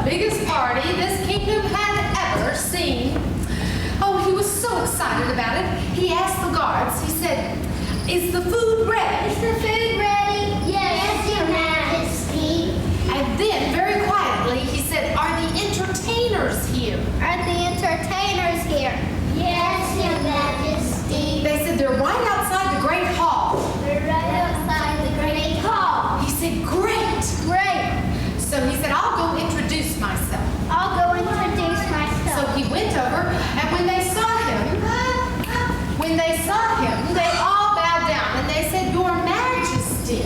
biggest party this kingdom had ever seen. Oh, he was so excited about it. He asked the guards, he said, "Is the food ready?" Is the food ready? Yes, Your Majesty. And then, very quietly, he said, "Are the entertainers here?" Are the entertainers here? Yes, Your Majesty. They said, "They're right outside the great hall." We're right outside the great hall. He said, "Great." Great. So he said, "I'll go introduce myself." I'll go introduce So myself. he went over, and when they saw him, they all bowed down, and they said, "Your Majesty."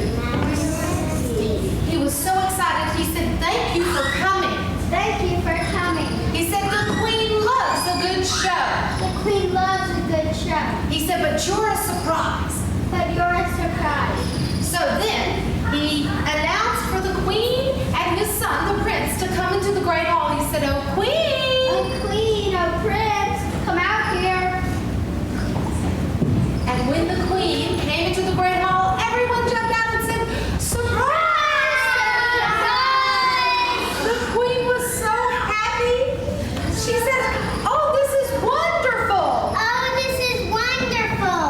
He was so excited, he said, "Thank you for coming." Thank you for coming. He said, "The Queen loves a good show." The Queen loves a good show, He said, "But you're a surprise." but you're a surprise. So then he announced for the Queen and his son, the Prince, to come into the great hall. He said, "Oh, Queen!" Oh, Queen, oh, Prince, come out here. And when the Queen came into the great hall, everyone jumped out and said, "Surprise!" The Queen was so happy. She said, "Oh, this is wonderful." Oh, this is wonderful.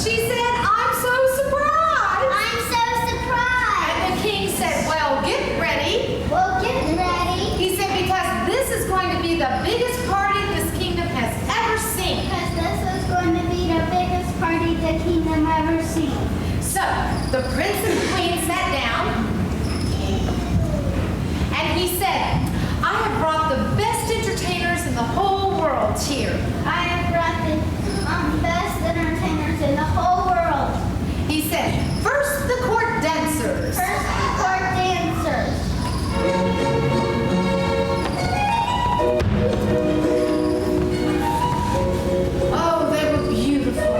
She said, "I'm so surprised." I'm so surprised. And the King said, "Well, get ready." Well, get ready, He said, "Because this is going to be the biggest party this kingdom has ever seen." because this is going to be the biggest party the kingdom ever seen. So the Prince and the Queen sat down, and he said, "I have brought the best entertainers in the whole world here." I have brought the best entertainers in the whole world. He said, "First, the court dancers." First, the court dancers. Oh, they were beautiful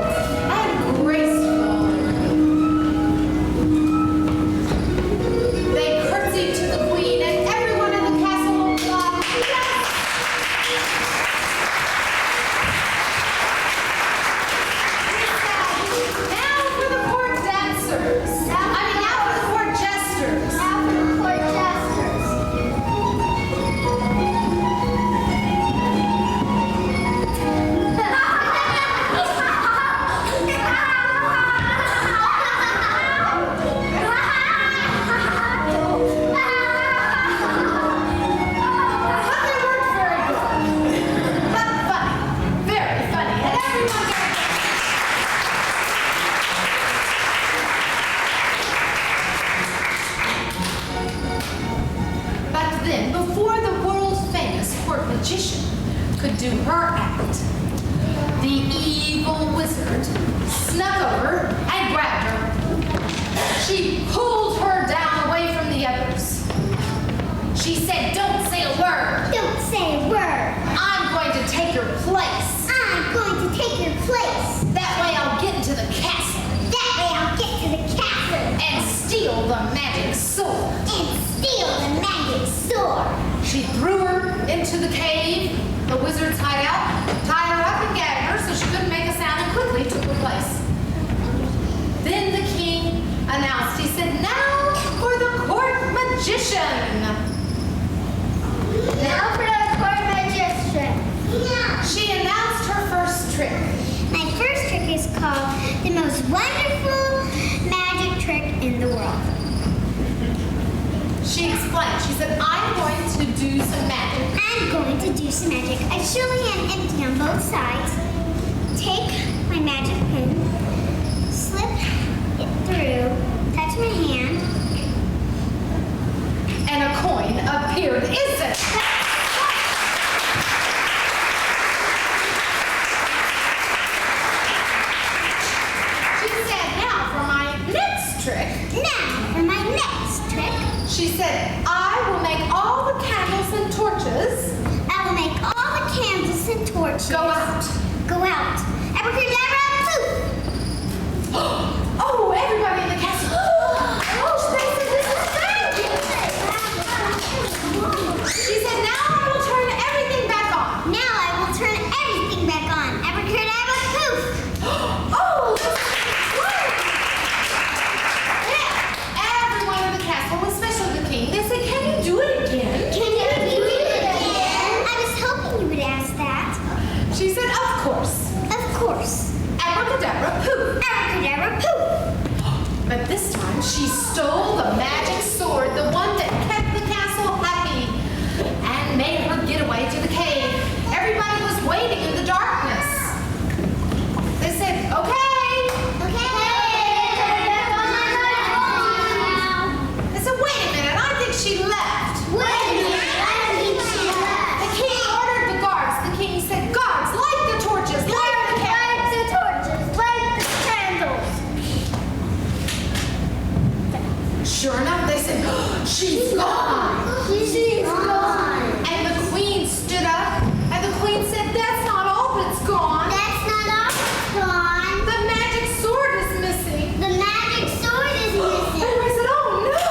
and graceful. They curtsied to the Queen, and everyone in the castle applauded. Yes! Now for the court dancers. Now for the court jesters. Now for the court jesters. But they weren't very good. But funny. Very funny. And everyone got But then, before the world-famous court magician could do her act, the evil wizard snuck over and grabbed her. She pulled her down away from the others. She said, "Don't say a word. Don't say a word. I'm going to take your place. I'm going to take your place. That way I'll get into the castle That way I'll get to the castle and steal the magic sword." and steal the magic sword. She threw her into the cave, the wizard's hideout, tied her up and gagged her so she couldn't make a sound, and quickly took her place. Then the king announced, he said, "Now for the court magician." Now for the court magician. She announced her first trick. My first trick is called the most wonderful magic trick in the world. She explained, she said, "I'm going to do some magic." I'm going to do some magic. I show my hand empty on both sides. Take my magic pin, slip it through, touch my hand. And a coin appeared instantly. She said, "Now for my next trick." Now for my next trick. She said, "I will make all the candles and torches I will make all the candles and torches go out." Go out. Abracadabra, poof! Oh, everybody in the castle. Oh, they said, "This is magic." She said, "Now I will turn everything back on." Now I will turn everything back on. Abracadabra, poof! Oh, this is great. Yeah, everyone in the castle, especially the king, they said, "Can you do it again?" Can you do it She said, of course. Of course. Abracadabra, poof. Abracadabra, poof. But this time she stole the magic sword, the one that kept the castle happy, and made her get away to the cave. Everybody was waiting in the darkness. They said, okay. Okay. They said, wait a minute, I think she left. Wait a minute, I think she left. The king ordered the guards. The king said, guards, light the torches, light the candles. Light the torches, light the candles. Sure enough, they said, she's gone. She's gone. And the queen stood up, and the queen said, that's not all that's gone. That's not all it's gone. The magic sword is missing. The magic sword is missing. And I said, oh no!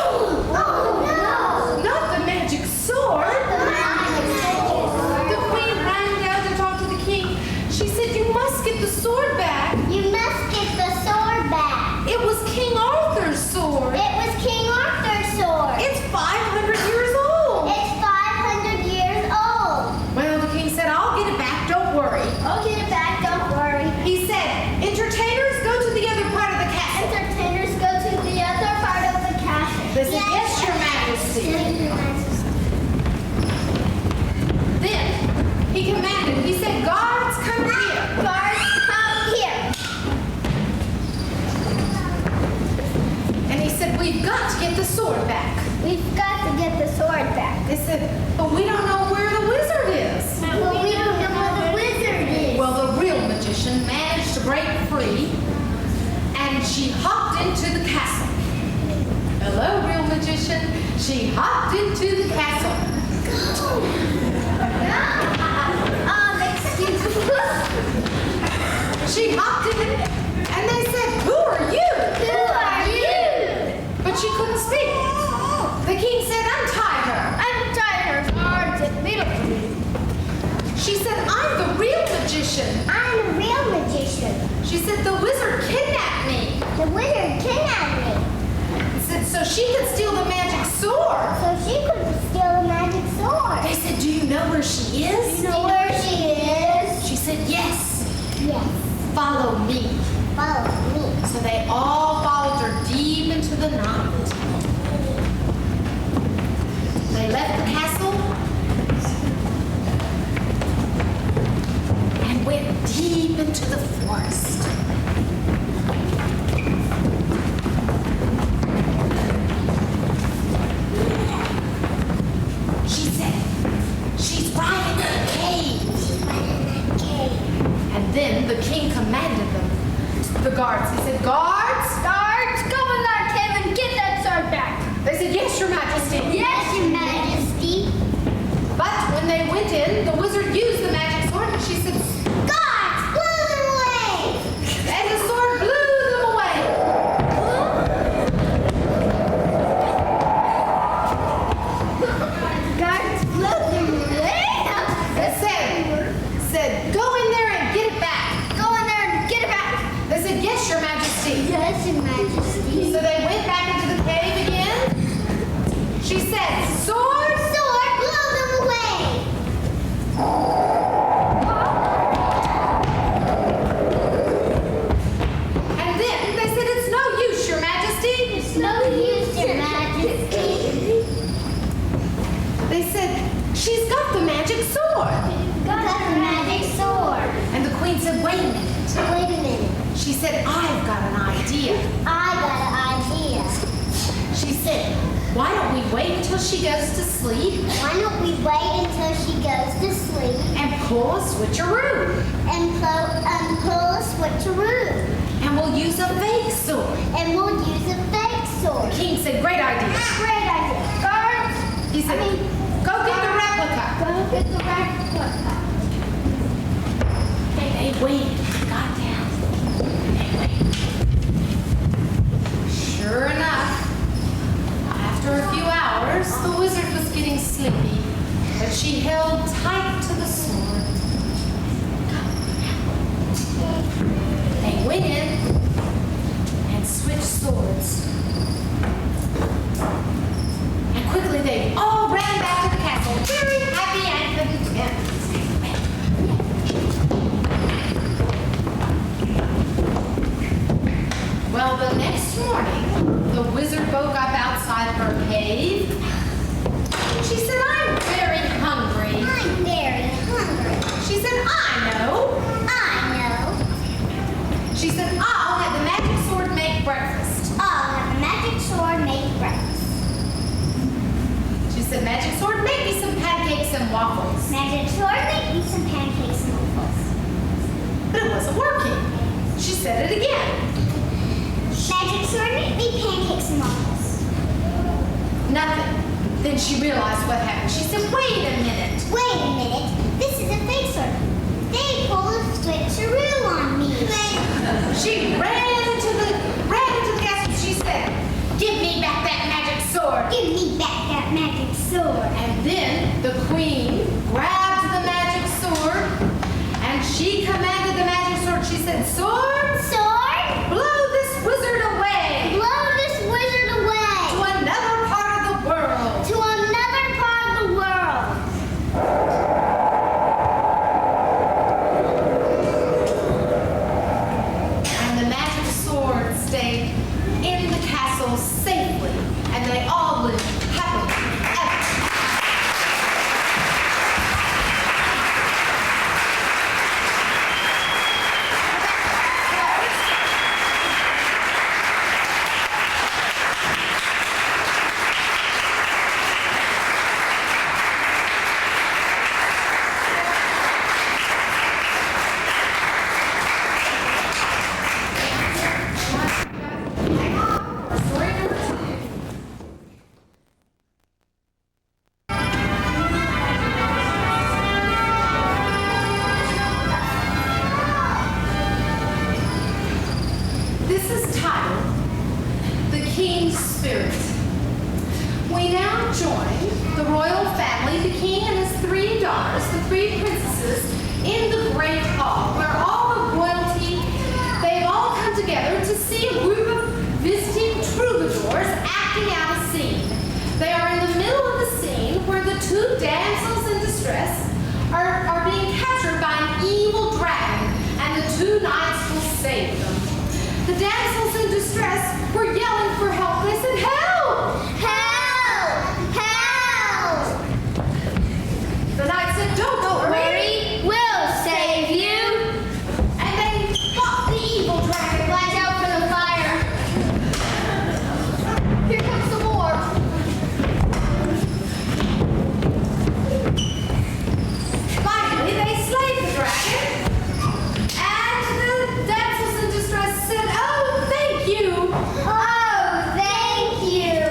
Oh Not the magic sword! no! The magic sword. The queen ran down to talk to the king. She said, you must get the sword back. You must get the sword back. It was King Arthur's sword. It was King Arthur's sword. It's 500 years old. It's 500 years old. Well, the king said, I'll get it back, don't worry. I'll get it back, don't worry. He said, entertainers, go to the other part of the castle. Entertainers go to the other part of the castle. They said, yes, your majesty. Yes, your majesty. Then he commanded, he said, guards, come here. Guards, come here. And he said, we've got to get the sword back. We've got to get the sword back. They said, but we don't know where the wizard is. But we don't know where the wizard is. Well, the real magician managed to break free, and she hopped into the castle. Hello, real magician. She hopped into the castle. Excuse me. She hopped in, and they said, who are you? Who are you? But she couldn't speak. The king said, untie her. Untie her guards immediately. She said, I'm the real magician. I'm a real magician. She said, the wizard kidnapped me. The wizard kidnapped me. He said, so she could steal the magic sword. So she could steal the magic sword. They said, do you know where she is? Do you know where she is? She said, yes. Yes. Follow me. Follow me. So they all followed her deep into the night. They left the castle and went deep into the forest. She said, she's right in that cave. She's right in that cave. And then the king commanded them, the guards, he said, guards, Guards, go in that cave and get that sword back. they said, yes, your majesty. Yes, your majesty. But when they went in, the wizard used the magic sword and she said, Guards, blow them away. and the sword blew them away. Guards, blow them away. They said, go in there and get it back. Go in there and get it back. They said, yes, your majesty. Yes, your majesty. So they went back into the cave again. She said, sword, Sword, blow them away. and then they said, it's no use, your majesty. It's no use, your majesty. They said, she's got the magic sword. Got the magic sword. And the queen said, wait a minute. Wait a minute. She said, I've got an idea. I got an idea. She said, why don't we wait until she goes to sleep Why don't we wait until she goes to sleep and pull a switcheroo? and pull a switcheroo? And we'll use a fake sword. And we'll use a fake sword. The king said, great idea. Great idea. Guards, He said, go get the replica. go get the replica. They waited, got down. They waited. Sure enough, after a few hours, the wizard was getting sleepy, but she held tight to the sword. They went in and switched swords. And quickly they all ran back to the castle, very happy and content. spoke up outside her cave. She said, I'm very hungry. I'm very hungry. She said, I know. She said, I'll have the magic sword make breakfast. I'll have the magic sword make breakfast. She said, magic sword, make me some pancakes and waffles. Magic sword, make me some pancakes and waffles. But it wasn't working. She said it again. Magic sword, make me pancakes and waffles. Nothing. Then she realized what happened. She said, wait a minute. Wait a minute. This is a fake sword. They pulled a switcheroo on me. She ran into the castle. She said, give me back that magic sword. Give me back that magic sword. And then the queen grabbed the magic sword and she commanded the magic sword. She said, sword, Sword, blow this wizard away blow this wizard away to another part of the world. to another part of the world. And the magic sword stayed in the castle safely, and they all lived happily ever. Hang on for story number 2. This is titled The King's Spirit. We now join the royal family, the king and his 3 daughters, the 3 princesses, in the great hall where all the royalty, they've all come together to see a group of visiting troubadours acting out a scene. They are in the middle of the scene where the 2 damsels in distress are being captured by an evil dragon, and the 2 knights will save them. The damsels in distress were yelling for help. They said, help! Help! Help! The knight said, don't worry. We'll save you. And they fought the evil dragon. Watch out for the fire. Here comes some more. Finally, they slayed the dragon. And the damsels in distress said, oh, thank you. Oh, thank you.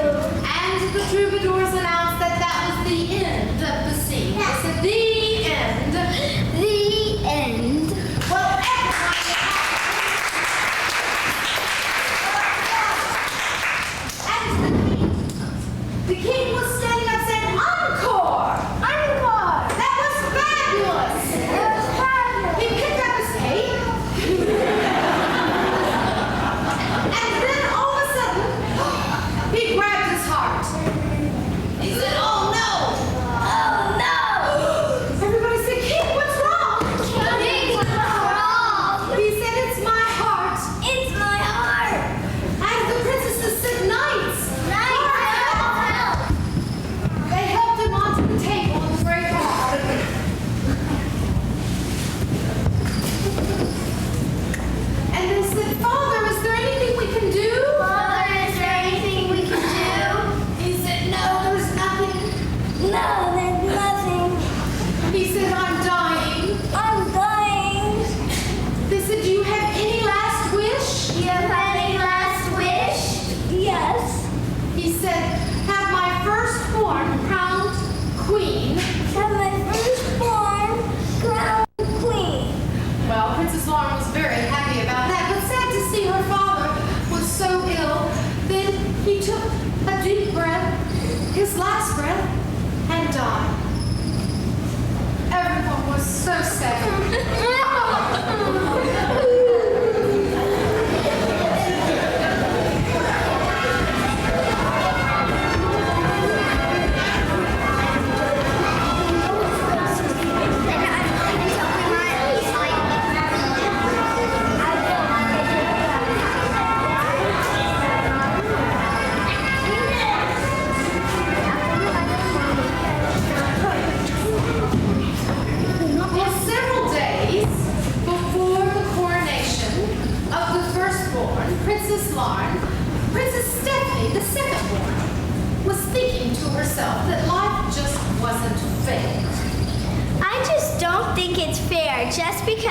And the troubadours announced that that was the end of the scene. They said, the end. The end. Well, everyone and the king was standing up saying, encore! Encore! That was fabulous! That was fabulous. He picked up his cape. And then all of a sudden, he grabbed his heart. He said, oh no! Oh, no. Everybody said, king, what's wrong? King, what's wrong? He said, it's my heart. It's my heart. And the princesses said, knights! Help! They helped him onto the table in the great hall. And they said, Father, is there anything we can do? Father, is there anything we can do? He said, no, there's nothing. No, there's nothing. He said, I'm dying. I'm dying. They said, do you have any last wish? Do you have any last wish? Yes. He said, have my firstborn crowned queen. Have my firstborn crowned queen. Well, Princess Lauren was very happy about that, but sad to see her father was so ill. Then he took a deep breath, his last breath, and died. Everyone was so sad.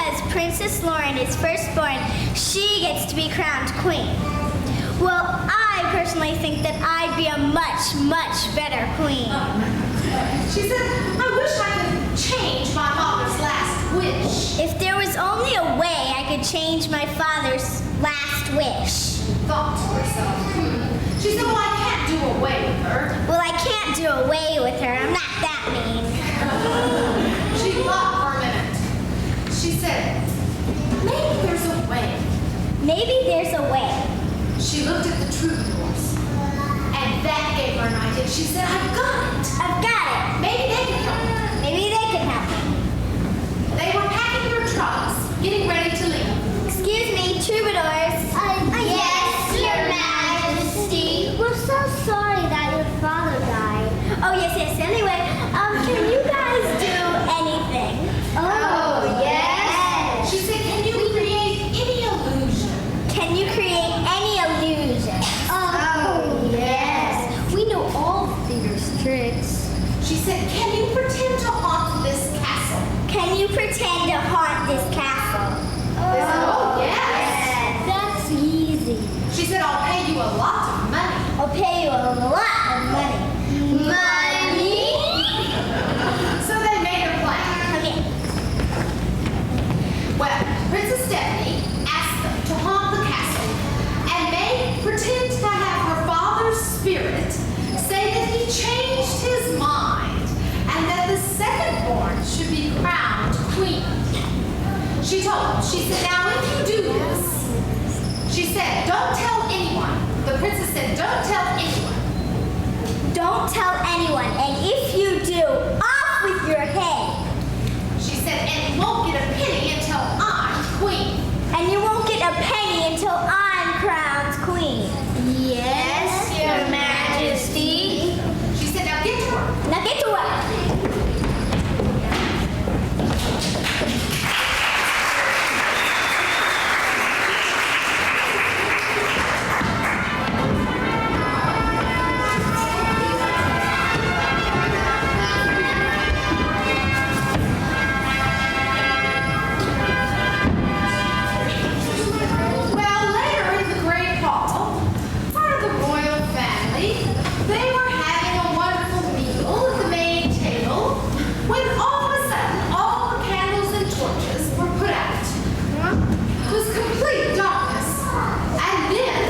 because Princess Lauren is firstborn, she gets to be crowned queen. Well, I personally think that I'd be a much, much better queen. She said, I wish I could change my father's last wish. If there was only a way I could change my father's last wish. Thought to herself, She said, well, I can't do away with her. Well, I can't do away with her. I'm not that mean. She thought for a minute. She said, maybe there's a way. Maybe there's a way. She looked at the troubadours, and that gave her an idea. She said, I've got it. I've got it. Maybe they can help me. Maybe they can help me. They were packing their trunks, getting ready to leave. Excuse me, troubadours. Yes, Your Majesty. We're so sorry that your father died. Oh, yes. Anyway, can you guys do anything? Oh, yes. She said, can you create any illusion? Can you create any illusion? Oh, yes. We know all of Peter's tricks. She said, can you pretend to haunt this castle? Can you pretend to haunt this castle? They said, oh, yes. That's easy. She said, I'll pay you a lot of money. I'll pay you a lot of money. Money? So they made a plan. Okay. Well, Princess Stephanie asked them to haunt the castle and pretend to have her father's spirit say that he changed his mind and that the second-born should be crowned queen. She told them, she said, now if you do this, she said, don't tell anyone. The princess said, don't tell anyone. Don't tell anyone, and if you do, off with your head. She said, and you won't get a penny until I'm queen. And you won't get a penny until I'm crowned queen. Yes, Your Majesty. She said, now get to work. Now get to work. Well, later in the great hall, part of the royal family, they were having a wonderful meal at the main table when all of a sudden, all the candles and torches were put out. It was complete darkness. And then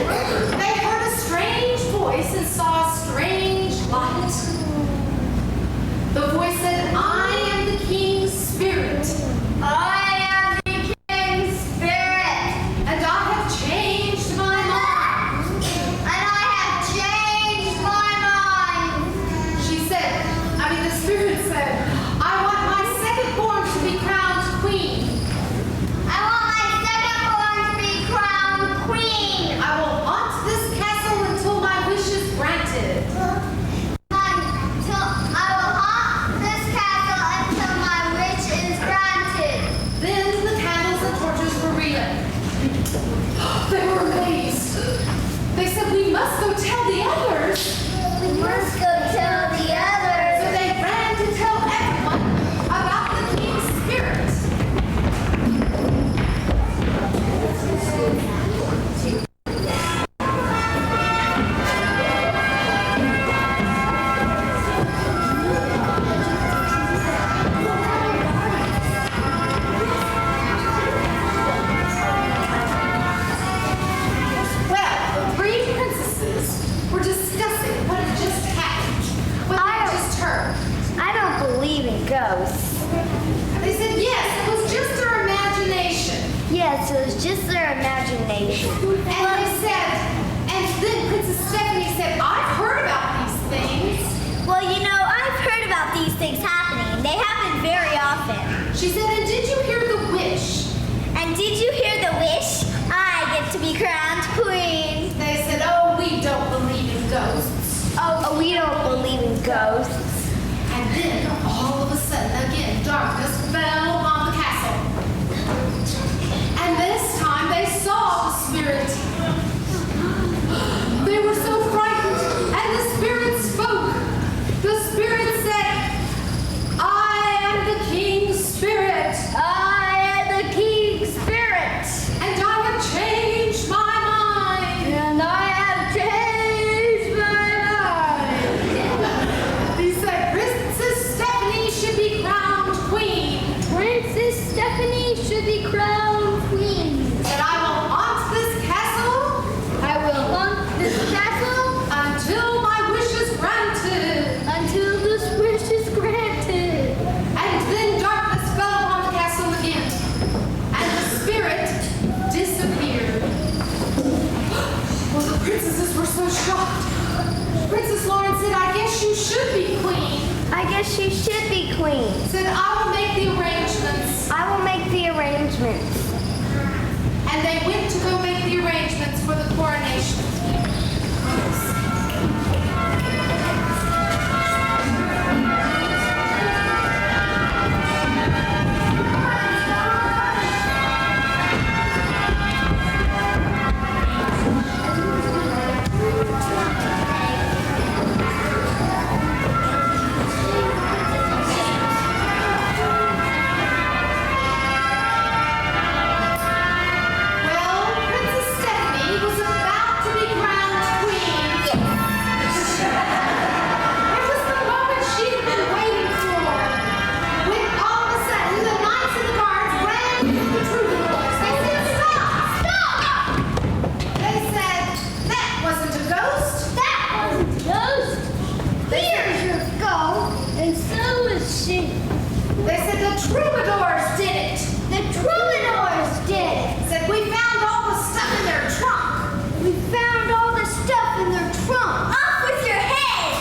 they heard a strange voice and saw a strange light. The voice said, I am the king's spirit. I am the king's spirit. And I have changed my mind. And I have changed my mind. She said, the spirit said, I want my second-born to be crowned queen. I want my second-born to be crowned queen. I will haunt this castle until my wish is granted. Then the candles and torches were relit. They were amazed. They said, we must go tell the others. We must go tell the So others. they ran to tell everyone about the king's spirit. Well, the three princesses were discussing what had just happened, what they had just heard. I don't believe in ghosts. They said, yes, it was just their imagination. Yes, it was just their imagination. And they said, and then Princess Stephanie said, I've heard about these things. Well, I've heard about these things happening. They happen very often. She said, and did you hear the wish? And did you hear the wish? I get to be crowned queen. They said, oh, we don't believe in ghosts. Oh, we don't believe in ghosts. And then, all of a sudden, again, darkness fell on the castle. And this time, they saw the spirit. They were so frightened, and the spirit spoke. The spirit said, I am the king's spirit. to be crowned queen. Said I will haunt this castle I will haunt this castle until my wish is granted. until this wish is granted. And then darkness fell upon the castle again, and the spirit disappeared. Well, the princesses were so shocked. Princess Lauren said, I guess you should be queen. I guess she should be queen. Said, I will make the arrangements. I will make the arrangements. And they went to go make the arrangements for the coronation. Well, Princess Stephanie was about to be crowned queen. It was the moment she'd been waiting for. When all of a sudden the knights and the guards ran into the troubadours. They said, stop! Stop! They said, that wasn't a ghost. That wasn't a ghost. Here's your goat, and so is she. They said the troubadours did it. The troubadours did it. Said we found all the stuff in their trunk. We found all the stuff in their trunk. Off with your head!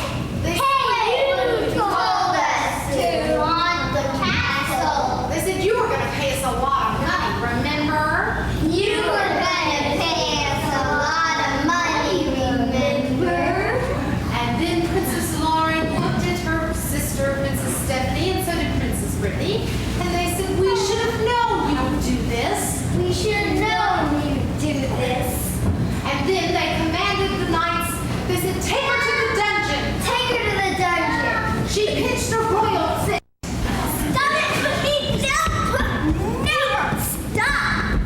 They You told us to haunt the castle. They said you were going to pay us a lot of money, remember? You were gonna pay us a lot of money, remember? And then Princess Lauren looked at her sister, Princess Stephanie, and so did Princess Brittany. And they said, we should have known you would do this. We should have known you'd do this. And then they commanded the knights, they said, take her to the dungeon. Take her to the dungeon. She pitched a royal fit. Stop it! Please don't! Never stop!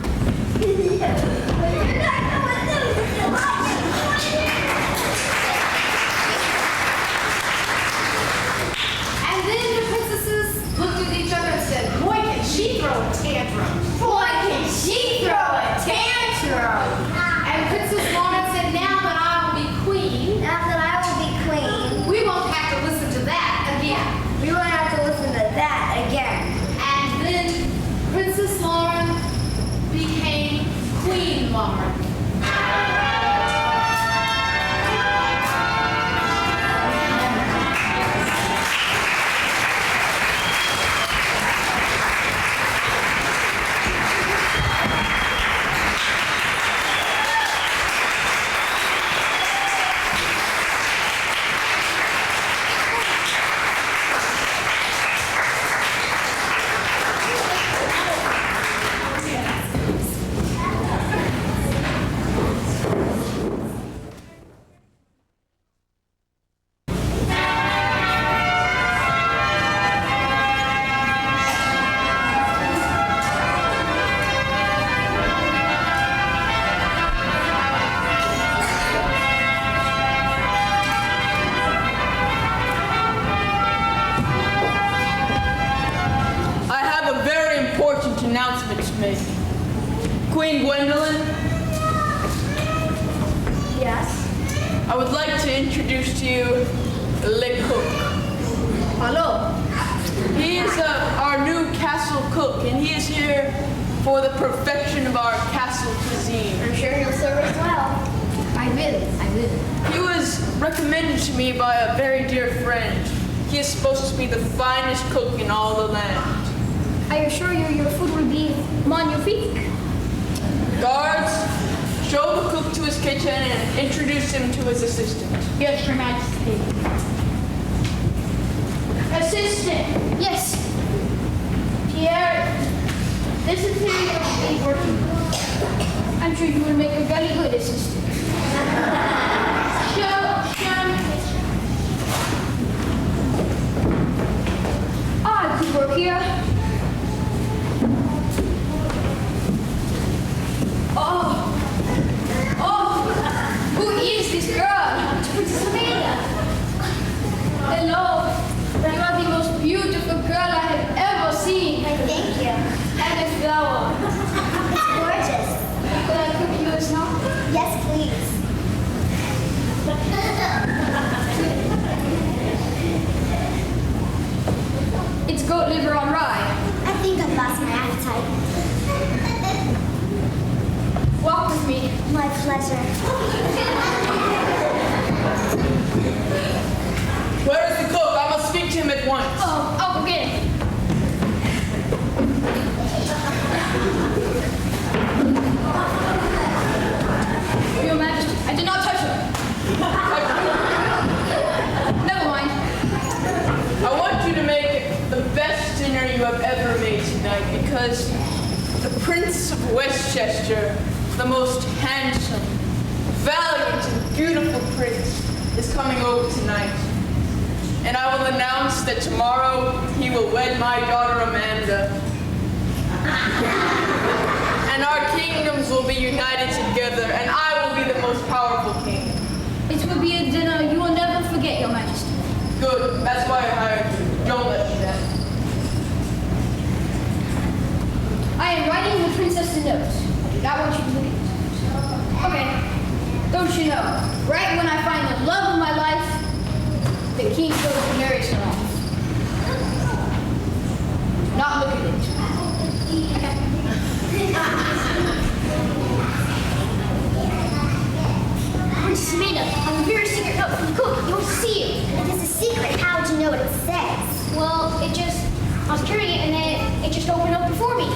And then the princesses looked at each other and said, boy, can she throw a tantrum. Boy, can she throw a tantrum! And Princess Lauren said, now that I will be queen, Now that I will be queen, we won't have to listen to that again. we won't have to listen to that again. And then Princess Lauren became Queen Lauren. I have a very important announcement to make. Queen Gwendolyn, Yes? I would like to introduce to you Le Cook. Hello. He is our new castle cook, and he is here for the perfection of our castle cuisine. I'm sure you'll serve us well. I will. He was recommended to me by a very dear friend. He is supposed to be the finest cook in all the land. I assure you your food will be magnifique. Guards, show the cook to his kitchen and introduce him to his assistant. Yes, Your Majesty. Assistant. Yes. Pierre, this is who you will be working with. I'm sure you will make a very good assistant. Show me the kitchen. I could work here. Who is this girl? Princess Amelia. Hello. You are the most beautiful girl I have ever seen. Thank you. And a flower. goat liver on rye. I think I've lost my appetite. Walk with me. My pleasure. Where is the cook? I must speak to him at once. Oh, I'll go get him. Your Majesty, I did not touch her. Never mind. I want you to make the best dinner you have ever made tonight because the Prince of Westchester, the most handsome, valiant, and beautiful prince, is coming over tonight. And I will announce that tomorrow he will wed my daughter Amanda. And our kingdoms will be united together, and I will be the most powerful king. It will be a dinner you will never forget, Your Majesty. Good, that's why I hired you. Don't let me down. I am writing the princess a note. I do not want you to look at it. Okay. Don't you know, right when I find the love of my life, the king goes to marry her off. Not look at it. Princess Amanda, I have a very secret note from the cook. You want to see it. If it's a secret, how would you know what it says? Well, I was carrying it and then it just opened up before me.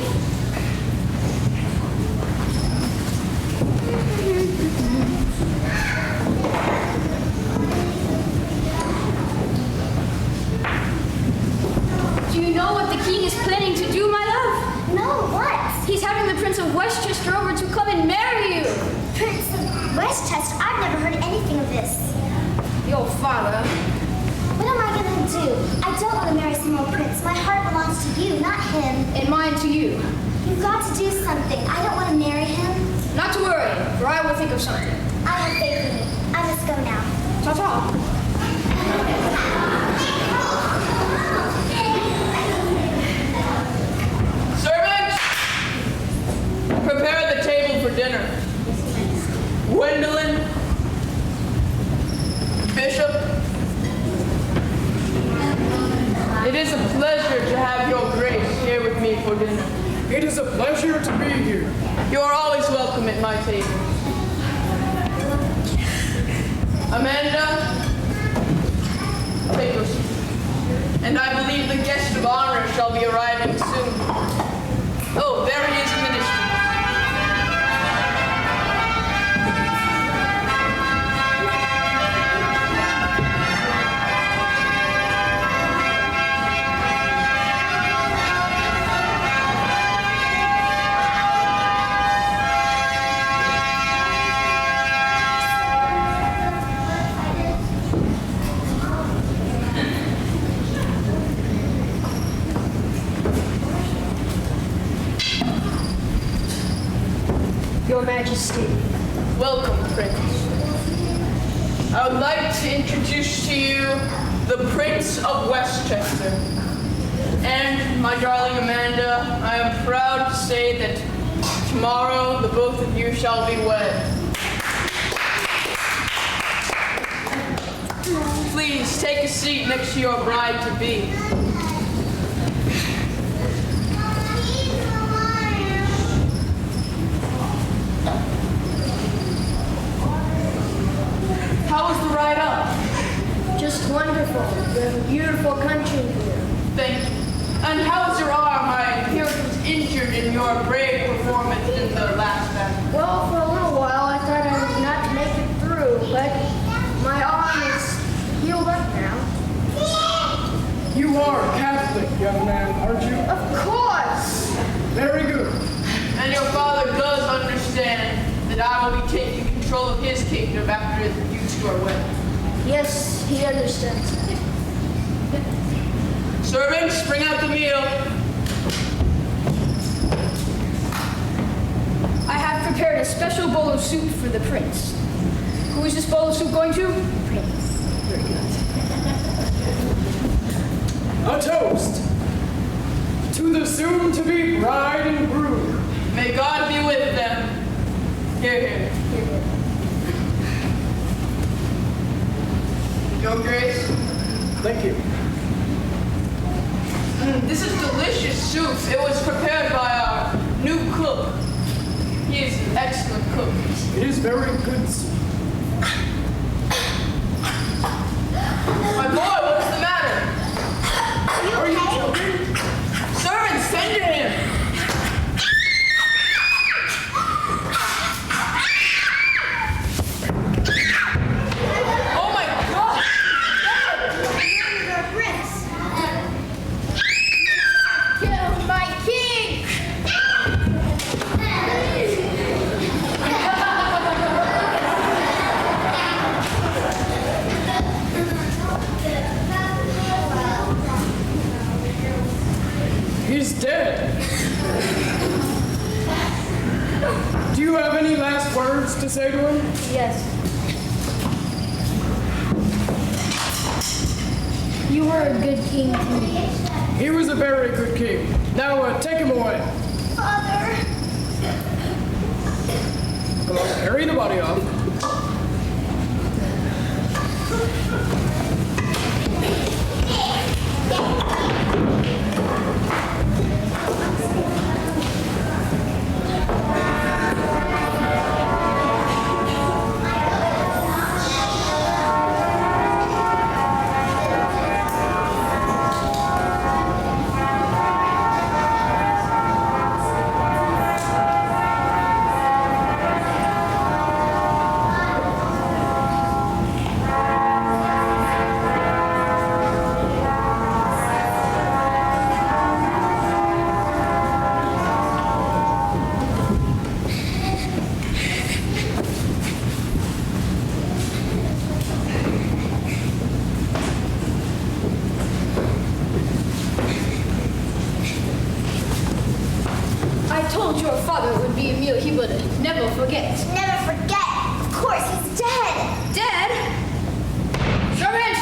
Do you know what the king is planning to do, my love? No, what? He's having the Prince of Westchester over to come and marry you. Prince of Westchester? I've never heard anything of this. Your father. What am I going to do? I don't want to marry some old prince. My heart belongs to you, not him. And mine to you. You've got to do something. I don't want to marry him. Not to worry, for I will think of something. I have faith in you. I must go now. Ta-ta. Servants, prepare the table for dinner. Gwendolyn, Bishop, it is a pleasure to have your grace here with me for dinner. It is a pleasure to be here. You are always welcome at my table. Amanda, take your seat. And I believe the guest of honor shall be arriving soon. Oh, there he is in the distance. Your Majesty. Welcome, Prince. I would like to introduce to you the Prince of Westchester. And, my darling Amanda, I am proud to say that tomorrow the both of you shall be wed. Please take a seat next to your bride-to-be. How was the ride up? Just wonderful. You have a beautiful country here. Thank you. And how is your arm? I hear it was injured in your brave performance in the last battle. Well, for a little while I thought I was not to make it through, but my arm is healed up now. You are Catholic, young man, aren't you? Of course! Very good. And your father does understand that I will be taking control of his kingdom after you two are wed. Yes, he understands. Servants, bring out the meal. I have prepared a special bowl of soup for the prince. Who is this bowl of soup going to? Prince. Very good. A toast to the soon-to-be bride and groom. May God be with them. Here, here. Your Grace. Thank you. This is delicious soup. It was prepared by our new cook. He is an excellent cook. It is very good. My boy, what's the matter? Are you joking? Servants, tend to him. Oh my God! Kill my king! He's dead. Do you have any last words to say to him? Yes. You were a good king to me. He was a very good king. Now, take him away. Father. Come on, carry the body off. I told your father it would be a meal he would never forget. Never forget. Of course, he's dead. Dead? Servant!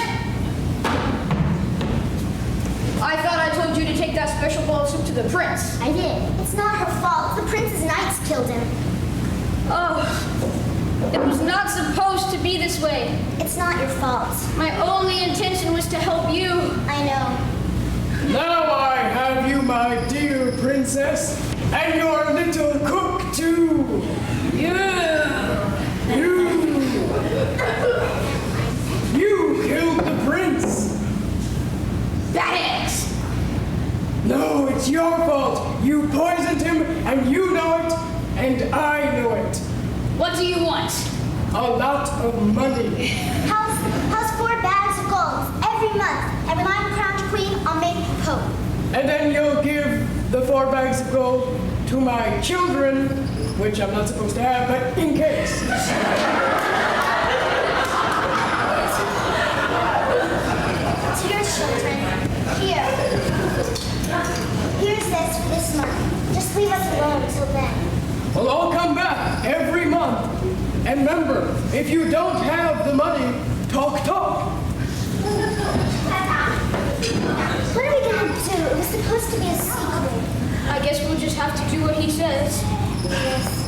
I thought I told you to take that special bowl of soup to the prince. I did. It's not her fault. The prince's knights killed him. Oh, it was not supposed to be this way. It's not your fault. My only intention was to help you. I know. Now I have you, my dear princess, and your little cook, too. You killed the prince. That is. No, it's your fault. You poisoned him, and you know it, and I know it. What do you want? A lot of money. How's 4 bags of gold every month? And when I'm crowned queen, I'll make you pope. And then you'll give the 4 bags of gold to my children, which I'm not supposed to have, but in case. To your children. Here. Here's this for this month. Just leave us alone till then. Well, I'll come back every month. And remember, if you don't have the money, talk. What are we gonna do? It was supposed to be a secret. I guess we'll just have to do what he says. Yes.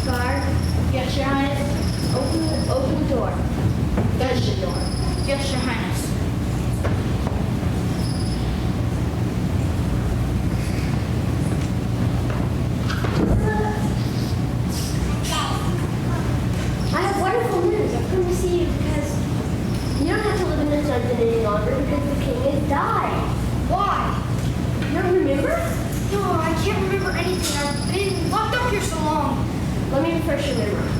Guard. Yes, Your Highness. Open the door. There's the door. Yes, Your Highness. I have wonderful news. I've come to see you because you don't have to live in this dungeon any longer because the king has died. Why? You don't remember? No, I can't remember anything. I've been locked up here so long. Let me refresh your memory.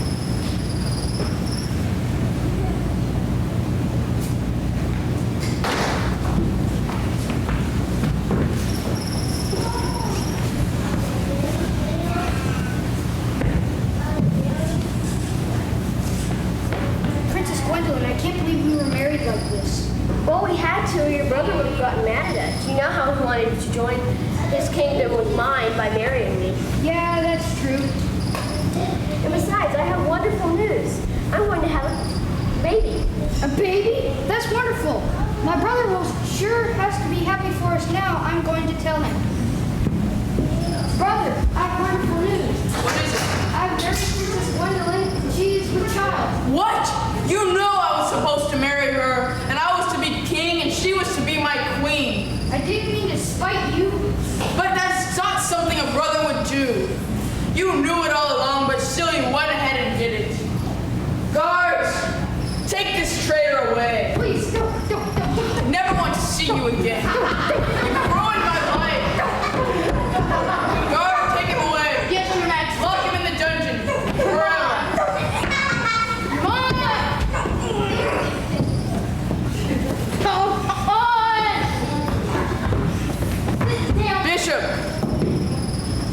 Princess Gwendolyn, I can't believe we were married like this. Well, we had to, or your brother would have gotten mad at us. You know how he wanted to join his kingdom with mine by marrying me. Yeah, that's true. And besides, I have wonderful news. I'm going to have a baby. A baby? That's wonderful. My brother will sure has to be happy for us now. I'm going to tell him. Brother, I have wonderful news. What is it? I have married Princess Gwendolyn, and she is with child. What? You know I was supposed to marry her, and I was to be king, and she was to be my queen. I didn't mean to spite you. But that's not something a brother would do. You knew it all along, but still you went ahead and did it. Guards, take this traitor away. Please, don't. I never want to see you again. You've ruined my life. Guard, take him away. Yes, Your Majesty. Lock him in the dungeon forever. Come on! Bishop,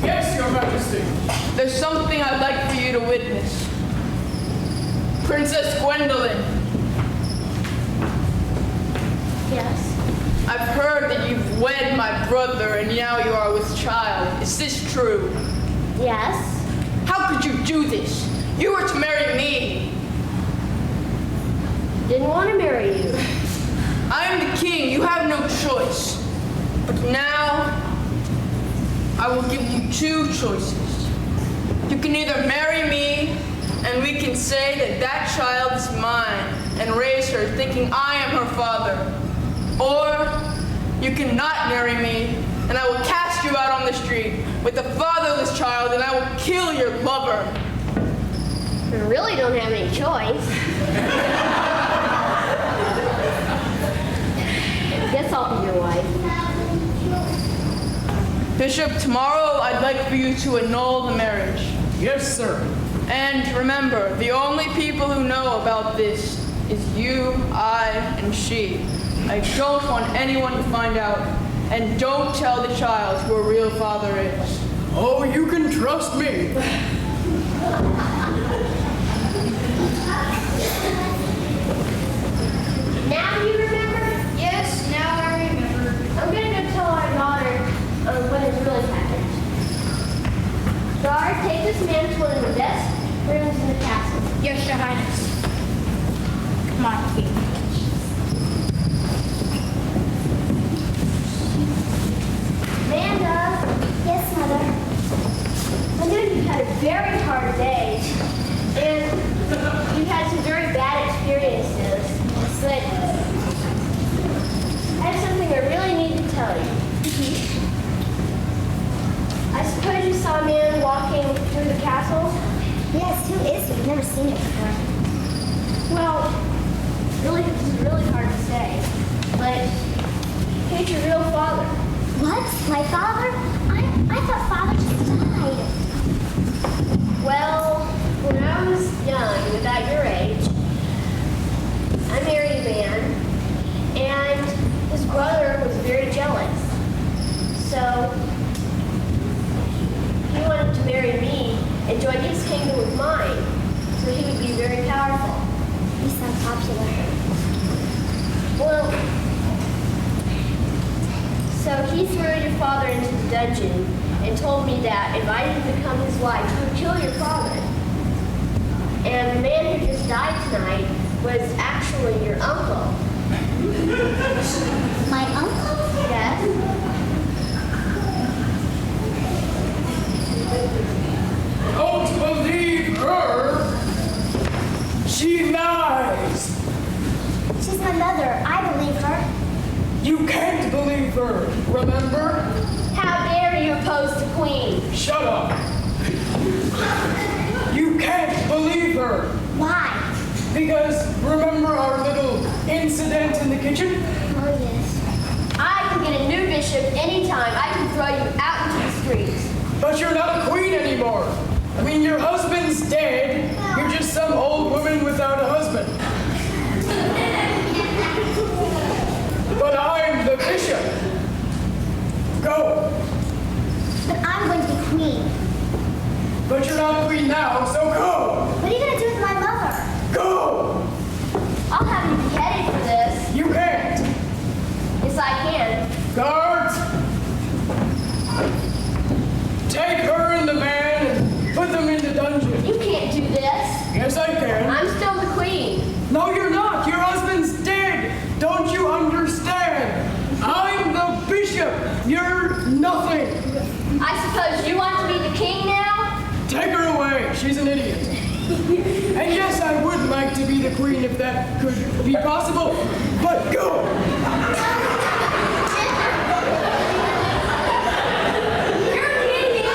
Yes, Your Majesty. there's something I'd like for you to witness. Princess Gwendolyn, Yes. I've heard that you've wed my brother and now you are with child. Is this true? Yes. How could you do this? You were to marry me. Didn't want to marry you. I am the king. You have no choice. But now, I will give you two choices. You can either marry me, and we can say that that child is mine, and raise her thinking I am her father. Or, you cannot marry me, and I will cast you out on the street with a fatherless child, and I will kill your lover. I really don't have any choice. Guess I'll be your wife. Bishop, tomorrow I'd like for you to annul the marriage. Yes, sir. And remember, the only people who know about this is you, I, and she. I don't want anyone to find out. And don't tell the child who a real father is. Oh, you can trust me. Now you remember? Yes, now I remember. I'm going to go tell our daughter what has really happened. Guard, take this man to one of the best rooms in the castle. Yes, Your Highness. Come on, King. Amanda. Yes, Mother. I know you've had a very hard day, and you've had some very bad experiences, but I have something I really need to tell you. I suppose you saw a man walking through the castle? Yes, who is he? I've never seen it before. Well, this is really hard to say, but he's your real father. What? My father? I thought father just died. Well, when I was young, about your age, I married a man, and his brother was very jealous. So he wanted to marry me and join his kingdom with mine, so he would be very powerful. You sound popular. Well, so he threw your father into the dungeon and told me that if I didn't become his wife, he would kill your father. And the man who just died tonight was actually your uncle. My uncle? Yes? Don't believe her. She lies. She's my mother. I believe her. You can't believe her, remember? How dare you oppose the queen? Shut up. You can't believe her. Why? Because remember our little incident in the kitchen? Oh, yes. I can get a new bishop anytime. I can throw you out into the streets. But you're not a queen anymore. I mean, your husband's dead. You're just some old woman without a husband. But I'm the bishop. Go. But I'm going to be queen. But you're not queen now, so go. What are you going to do with my mother? Go. I'll have you beheaded for this. You can't. Yes, I can. Guards. Take her and the man and put them in the dungeon. You can't do this. Yes, I can. I'm still the queen. I suppose you want to be the king now? Take her away. She's an idiot. And yes, I would like to be the queen if that could be possible. But go! You're an idiot.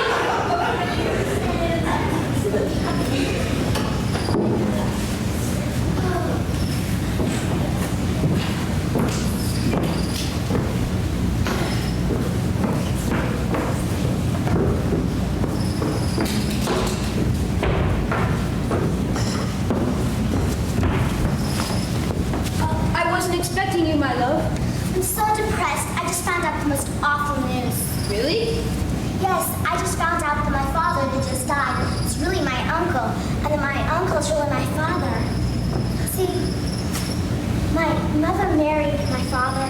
I wasn't expecting you, my love. I'm so depressed. I just found out the most awful news. Really? Yes, I just found out that my father that just died is really my uncle, and that my uncle's really my father. See, my mother married my father,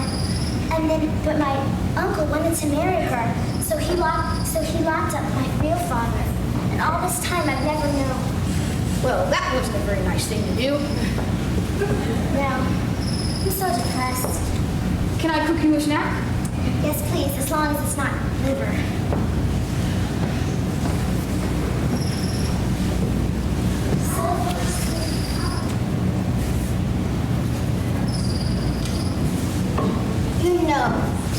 but my uncle wanted to marry her, so he locked up my real father. And all this time I've never known. Well, that wasn't a very nice thing to do. No, I'm so depressed. Can I cook you a snack? Yes, please, as long as it's not liver. You know,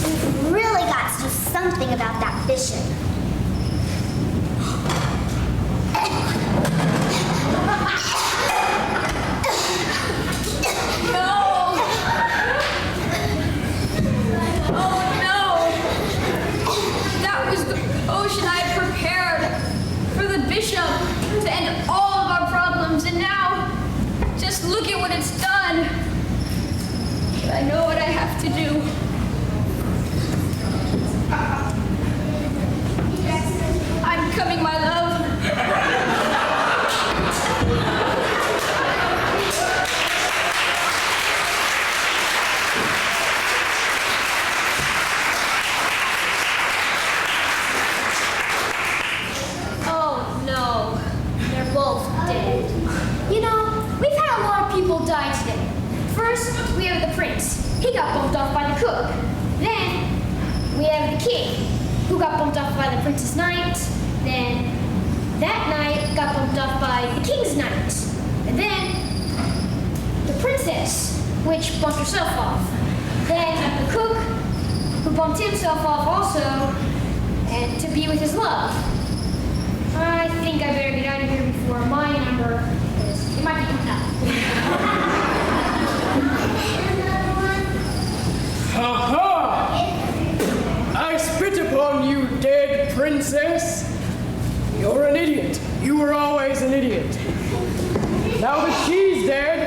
we've really got to do something about that bishop. Potion I had prepared for the bishop to end all of our problems, and now just look at what it's done. But I know what I have to do. I'm coming, my love. You know, we've had a lot of people die today. First, we have the prince. He got bumped off by the cook. Then, we have the king, who got bumped off by the prince's knight. Then, that knight got bumped off by the king's knight. And then, the princess, which bumped herself off. Then, the cook, who bumped himself off also, and to be with his love. I think I better get out of here before my number is. It might be coming up. Ha ha! I spit upon you, dead princess! You're an idiot. You were always an idiot. Now that she's dead,